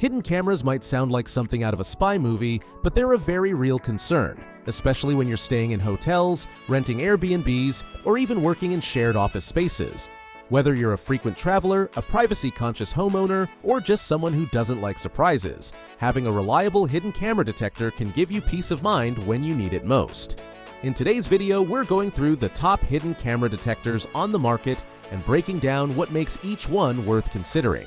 Hidden cameras might sound like something out of a spy movie, but they're a very real concern, especially when you're staying in hotels, renting Airbnbs, or even working in shared office spaces. Whether you're a frequent traveler, a privacy-conscious homeowner, or just someone who doesn't like surprises, having a reliable hidden camera detector can give you peace of mind when you need it most. In today's video, we're going through the top hidden camera detectors on the market and breaking down what makes each one worth considering.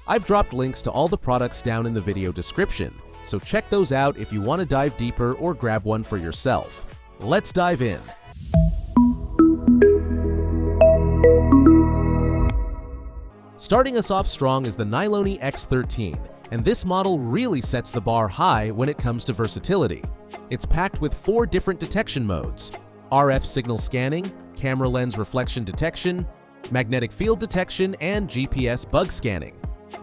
I've dropped links to all the products down in the video description, so check those out if you want to dive deeper or grab one for yourself. Let's dive in. Starting us off strong is the Nyloni X13, and this model really sets the bar high when it comes to versatility. It's packed with 4 different detection modes: RF signal scanning, camera lens reflection detection, magnetic field detection, and GPS bug scanning.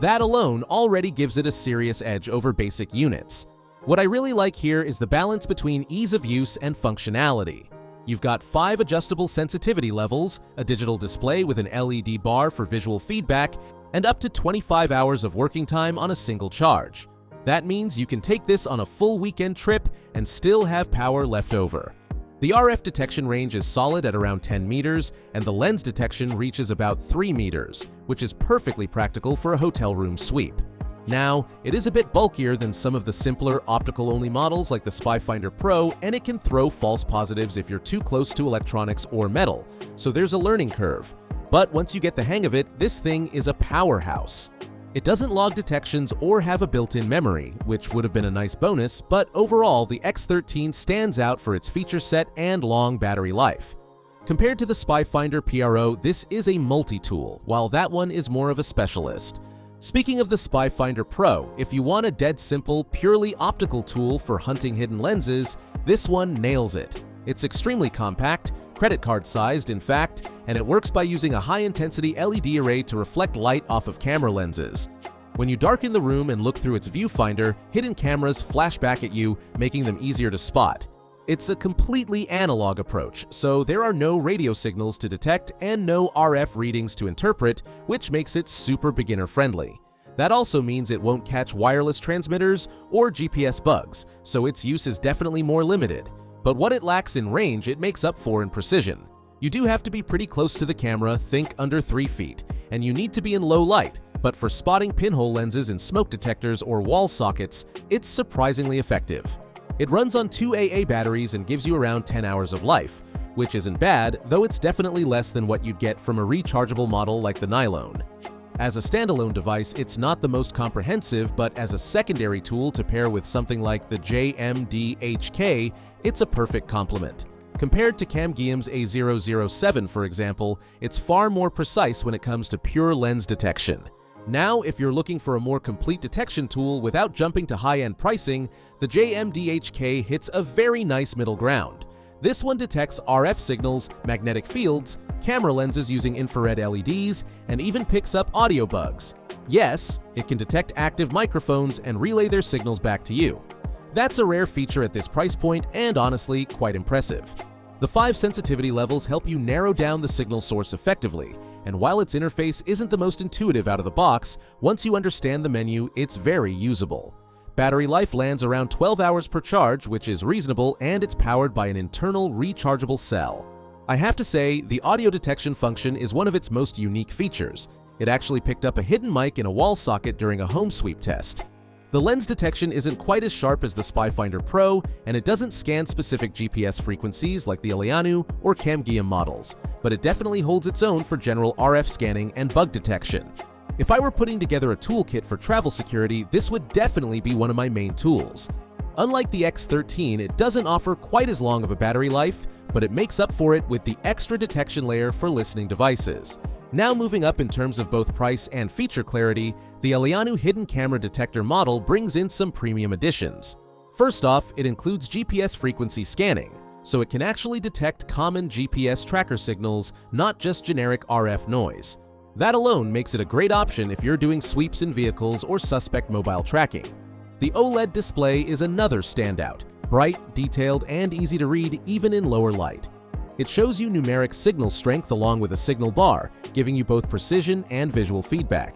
That alone already gives it a serious edge over basic units. What I really like here is the balance between ease of use and functionality. You've got 5 adjustable sensitivity levels, a digital display with an LED bar for visual feedback, and up to 25 hours of working time on a single charge. That means you can take this on a full weekend trip and still have power left over. The RF detection range is solid at around 10 meters, and the lens detection reaches about 3 meters, which is perfectly practical for a hotel room sweep. Now, it is a bit bulkier than some of the simpler optical-only models like the SpyFinder Pro, and it can throw false positives if you're too close to electronics or metal, so there's a learning curve. But once you get the hang of it, this thing is a powerhouse. It doesn't log detections or have a built-in memory, which would have been a nice bonus, but overall the X13 stands out for its feature set and long battery life. Compared to the SpyFinder PRO, this is a multi-tool, while that one is more of a specialist. Speaking of the SpyFinder Pro, if you want a dead simple, purely optical tool for hunting hidden lenses, this one nails it. It's extremely compact, credit card sized in fact, and it works by using a high-intensity LED array to reflect light off of camera lenses. When you darken the room and look through its viewfinder, hidden cameras flash back at you, making them easier to spot. It's a completely analog approach, so there are no radio signals to detect and no RF readings to interpret, which makes it super beginner-friendly. That also means it won't catch wireless transmitters or GPS bugs, so its use is definitely more limited. But what it lacks in range, it makes up for in precision. You do have to be pretty close to the camera, think under 3 feet, and you need to be in low light, but for spotting pinhole lenses in smoke detectors or wall sockets, it's surprisingly effective. It runs on 2 AA batteries and gives you around 10 hours of life, which isn't bad, though it's definitely less than what you'd get from a rechargeable model like the Nylon. As a standalone device, it's not the most comprehensive, but as a secondary tool to pair with something like the JMDHK, it's a perfect complement. Compared to Camguim's A007, for example, it's far more precise when it comes to pure lens detection. Now, if you're looking for a more complete detection tool without jumping to high-end pricing, the JMDHK hits a very nice middle ground. This one detects RF signals, magnetic fields, camera lenses using infrared LEDs, and even picks up audio bugs. Yes, it can detect active microphones and relay their signals back to you. That's a rare feature at this price point and honestly quite impressive. The 5 sensitivity levels help you narrow down the signal source effectively, and while its interface isn't the most intuitive out of the box, once you understand the menu, it's very usable. Battery life lands around 12 hours per charge, which is reasonable, and it's powered by an internal rechargeable cell. I have to say, the audio detection function is one of its most unique features. It actually picked up a hidden mic in a wall socket during a home sweep test. The lens detection isn't quite as sharp as the SpyFinder Pro, and it doesn't scan specific GPS frequencies like the Ilianu or Camguim models, but it definitely holds its own for general RF scanning and bug detection. If I were putting together a toolkit for travel security, this would definitely be one of my main tools. Unlike the X13, it doesn't offer quite as long of a battery life, but it makes up for it with the extra detection layer for listening devices. Now moving up in terms of both price and feature clarity, the Ilianu hidden camera detector model brings in some premium additions. First off, it includes GPS frequency scanning, so it can actually detect common GPS tracker signals, not just generic RF noise. That alone makes it a great option if you're doing sweeps in vehicles or suspect mobile tracking. The OLED display is another standout, bright, detailed, and easy to read even in lower light. It shows you numeric signal strength along with a signal bar, giving you both precision and visual feedback.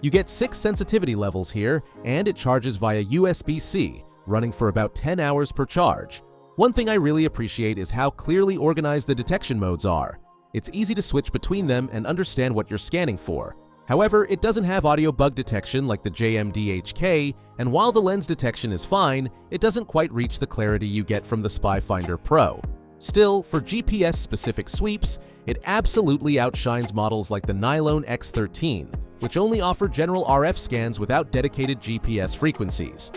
You get 6 sensitivity levels here, and it charges via USB-C, running for about 10 hours per charge. One thing I really appreciate is how clearly organized the detection modes are. It's easy to switch between them and understand what you're scanning for. However, it doesn't have audio bug detection like the JMDHK, and while the lens detection is fine, it doesn't quite reach the clarity you get from the Spy Finder Pro. Still, for GPS-specific sweeps, it absolutely outshines models like the Nylone X13, which only offer general RF scans without dedicated GPS frequencies.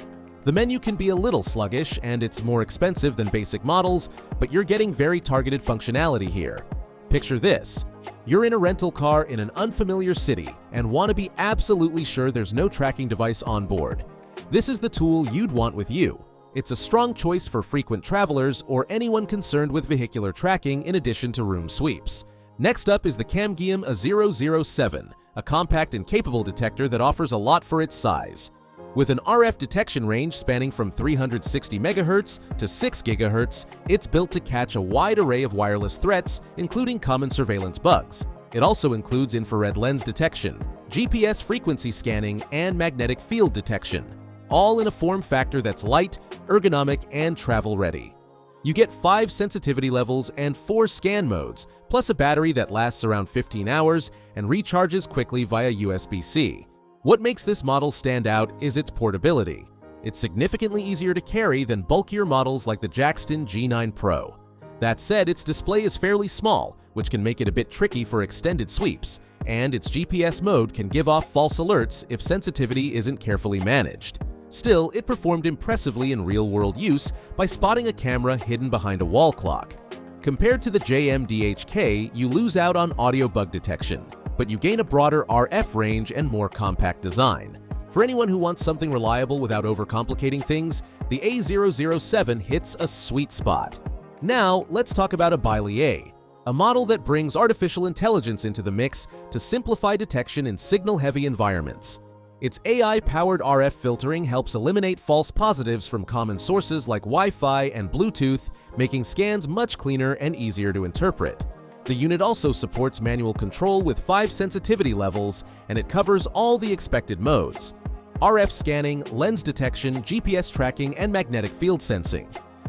The menu can be a little sluggish, and it's more expensive than basic models, but you're getting very targeted functionality here. Picture this. You're in a rental car in an unfamiliar city and want to be absolutely sure there's no tracking device on board. This is the tool you'd want with you. It's a strong choice for frequent travelers or anyone concerned with vehicular tracking in addition to room sweeps. Next up is the Camguim A007, a compact and capable detector that offers a lot for its size. With an RF detection range spanning from 360 MHz to 6 GHz, it's built to catch a wide array of wireless threats, including common surveillance bugs. It also includes infrared lens detection, GPS frequency scanning, and magnetic field detection, all in a form factor that's light, ergonomic, and travel-ready. You get 5 sensitivity levels and 4 scan modes, plus a battery that lasts around 15 hours and recharges quickly via USB-C. What makes this model stand out is its portability. It's significantly easier to carry than bulkier models like the Jackson G9 Pro. That said, its display is fairly small, which can make it a bit tricky for extended sweeps, and its GPS mode can give off false alerts if sensitivity isn't carefully managed. Still, it performed impressively in real-world use by spotting a camera hidden behind a wall clock. Compared to the JMDHK, you lose out on audio bug detection, but you gain a broader RF range and more compact design. For anyone who wants something reliable without overcomplicating things, the A007 hits a sweet spot. Now, let's talk about a Bailey, a model that brings artificial intelligence into the mix to simplify detection in signal-heavy environments. Its AI-powered RF filtering helps eliminate false positives from common sources like Wi-Fi and Bluetooth, making scans much cleaner and easier to interpret. The unit also supports manual control with 5 sensitivity levels, and it covers all the expected modes: RF scanning, lens detection, GPS tracking, and magnetic field sensing.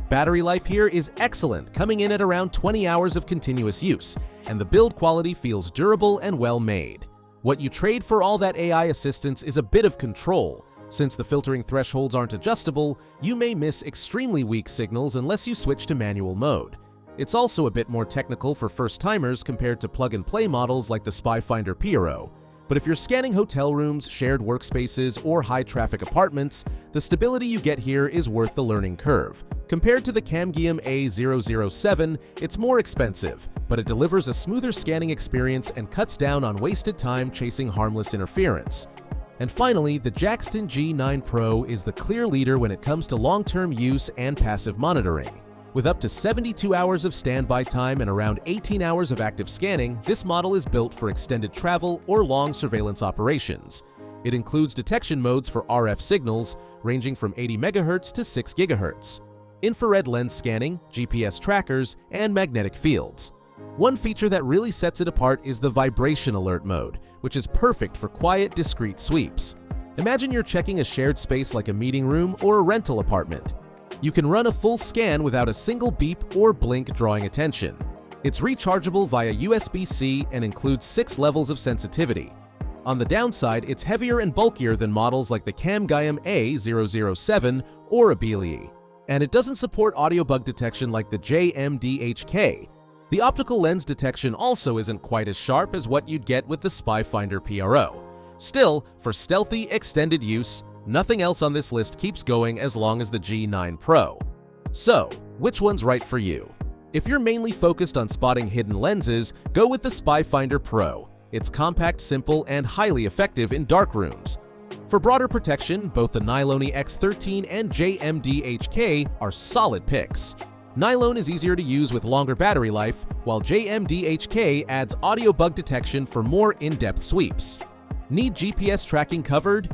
Battery life here is excellent, coming in at around 20 hours of continuous use, and the build quality feels durable and well made. What you trade for all that AI assistance is a bit of control. Since the filtering thresholds aren't adjustable, you may miss extremely weak signals unless you switch to manual mode. It's also a bit more technical for first-timers compared to plug-and-play models like the Spy Finder Pro. But if you're scanning hotel rooms, shared workspaces, or high-traffic apartments, the stability you get here is worth the learning curve. Compared to the Camguim A007, it's more expensive, but it delivers a smoother scanning experience and cuts down on wasted time chasing harmless interference. And finally, the Jackson G9 Pro is the clear leader when it comes to long-term use and passive monitoring. With up to 72 hours of standby time and around 18 hours of active scanning, this model is built for extended travel or long surveillance operations. It includes detection modes for RF signals, ranging from 80 MHz to 6 GHz, infrared lens scanning, GPS trackers, and magnetic fields. One feature that really sets it apart is the vibration alert mode, which is perfect for quiet, discreet sweeps. Imagine you're checking a shared space like a meeting room or a rental apartment. You can run a full scan without a single beep or blink drawing attention. It's rechargeable via USB-C and includes 6 levels of sensitivity. On the downside, it's heavier and bulkier than models like the Camguim A007 or a Bailey. And it doesn't support audio bug detection like the JMDHK. The optical lens detection also isn't quite as sharp as what you'd get with the Spy Finder Pro. Still, for stealthy, extended use, nothing else on this list keeps going as long as the G9 Pro. So, which one's right for you? If you're mainly focused on spotting hidden lenses, go with the Spy Finder Pro. It's compact, simple, and highly effective in dark rooms. For broader protection, both the Nylone X13 and JMDHK are solid picks. Nylone is easier to use with longer battery life, while JMDHK adds audio bug detection for more in-depth sweeps. Need GPS tracking covered?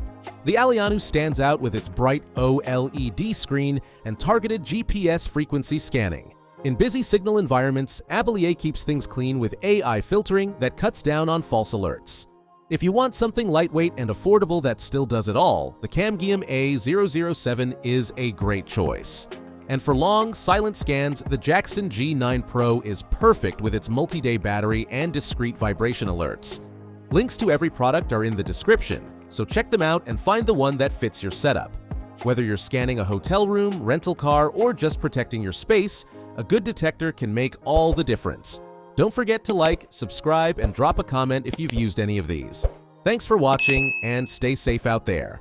The Alianu stands out with its bright OLED screen and targeted GPS frequency scanning. In busy signal environments, Bailey keeps things clean with AI filtering that cuts down on false alerts. If you want something lightweight and affordable that still does it all, the Camgium A007 is a great choice. And for long, silent scans, the Jackson G9 Pro is perfect with its multi-day battery and discrete vibration alerts. Links to every product are in the description, so check them out and find the one that fits your setup. Whether you're scanning a hotel room, rental car, or just protecting your space, a good detector can make all the difference. Don't forget to like, subscribe, and drop a comment if you've used any of these. Thanks for watching, and stay safe out there.